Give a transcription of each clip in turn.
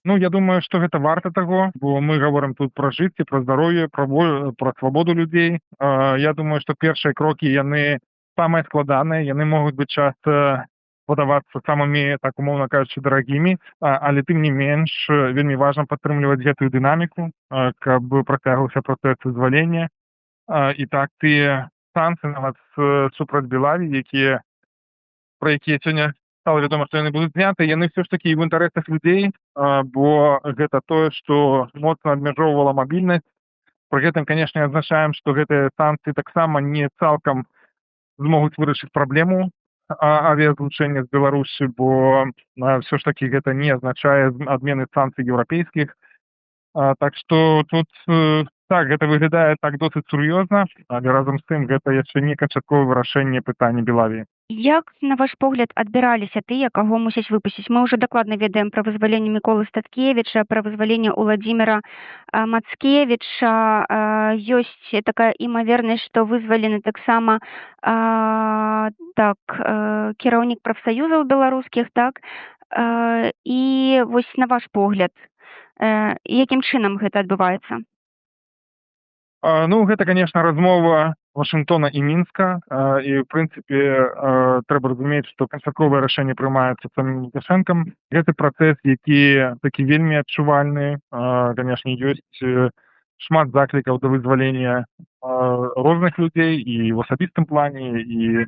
Ну, я думаю, што гэта варта таго, бо мы гаворым тут пра жыццё, пра здароўе, пра свабоду людзей. Я думаю, што першыя крокі яны самыя складаныя, яны могуць быць часта падавацца самымі, так умоўна кажучы, дарагімі, але тым не менш вельмі важна падтрымліваць гэтую дынаміку, каб працягваўся працэс вызвалення. І так тыя санкцыі нават супраць Белаві, пра якія сёння стала вядома, што яны будуць зняты, яны ўсё ж такі ў інтарэсах людзей, бо гэта тое, што моцна абмяжоўвала мабільнасць. Пры гэтым, канешне, адзначаем, што гэтыя санкцыі таксама не цалкам змогуць вырашыць праблему авіязлучэння з Беларусі, бо ўсё ж такі гэта не азначае адмены санкцый еўрапейскіх. Так што тут так, гэта выглядае так досыць сур'ёзна, але разам з тым гэта яшчэ не канчатковае вырашэнне пытання Белавіі. Як, на ваш погляд, адбіраліся тыя, каго мусяць выпусціць? Мы ўжо дакладна ведаем пра вызваленне Міколы Статкевіча, пра вызваленне Уладзіміра Мацкевіча. Ёсць такая імавернасць, што вызвалены таксама кіраўнік прафсаюзаў беларускіх, так? І вось на ваш погляд, якім чынам гэта адбываецца? Ну, гэта, конечно, размова Вашынгтона і Мінска, і, ў прынцыпе, трэба разумець, што канчатковае рашэнне прымаецца самім Лукашэнкам. Гэты працэс, які такі вельмі адчувальны, канешне, ёсць шмат заклікаў да вызвалення розных людзей і ў асабістым плане, і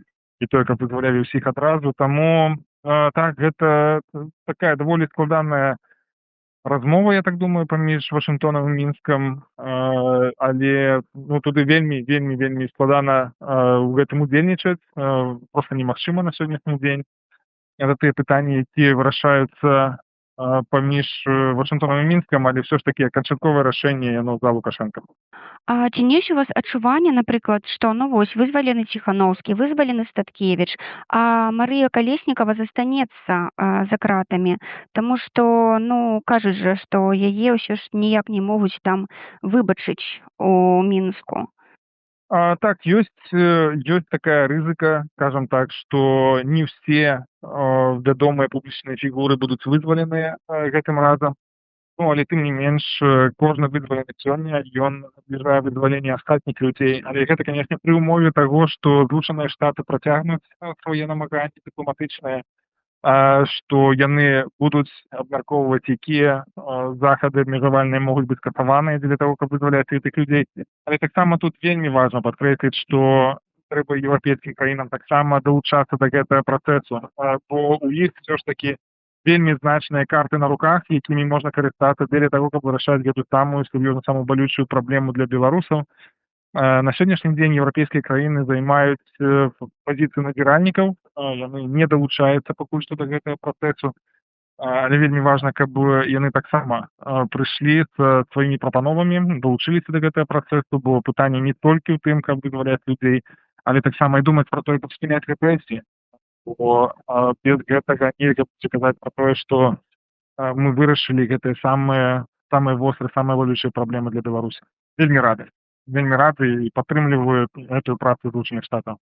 тое, каб вызвалялі ўсіх адразу. Таму, так, гэта такая даволі складаная размова, я так думаю, паміж Вашынгтонам і Мінскам, але туды вельмі складана ў гэтым удзельнічаць, проста немагчыма на сённяшні дзень. Гэта тыя пытанні, якія вырашаюцца паміж Вашынгтонам і Мінскам, але ўсё ж такі канчатковае рашэнне яно за Лукашэнкам. А ці не ёсць у вас адчуванне, напрыклад, што вызвалены Ціханаўскі, вызвалены Статкевіч, а Марыя Калеснікава застанецца за кратамі, таму што, кажуць жа, што яе ўсё ж ніяк не могуць там выбачыць у Мінску. Так, ёсць такая рызыка, скажам так, што не ўсе вядомыя публічныя фігуры будуць вызваленыя гэтым разам. Але тым не менш, кожны вызвалены сёння, ён набліжае вызваленне астатніх людзей. Але гэта, канешне, пры ўмове таго, што Злучаныя Штаты працягнуць свае намаганні дыпламатычныя, што яны будуць абмяркоўваць, якія захады абмежавальныя могуць быць скасаваныя для таго, каб вызваляць гэтых людзей. Але таксама тут вельмі важна падкрэсліць, што трэба еўрапейскім краінам таксама далучацца да гэтага працэсу, бо ў іх ўсё ж такі вельмі значныя карты на руках, якімі можна карыстацца дзеля таго, каб вырашаць гэту самую сур'ёзную, самую балючую праблему для беларусаў. На сённяшні дзень еўрапейскія краіны займаюць пазіцыю назіральнікаў, яны не далучаюцца пакуль што да гэтага працэсу, але вельмі важна, каб яны таксама прыйшлі з сваімі прапановамі, далучыліся да гэтага працэсу, бо пытанне не толькі ў тым, каб вызваляць людзей, але таксама і думаць пра тое, каб спыняць рэпрэсіі. Бо без гэтага нельга будзе казаць пра тое, што мы вырашылі гэтыя самыя вострыя, самыя балючыя праблемы для Беларусі. Вельмі рады і падтрымліваю гэтую працу Злучаных Штатаў.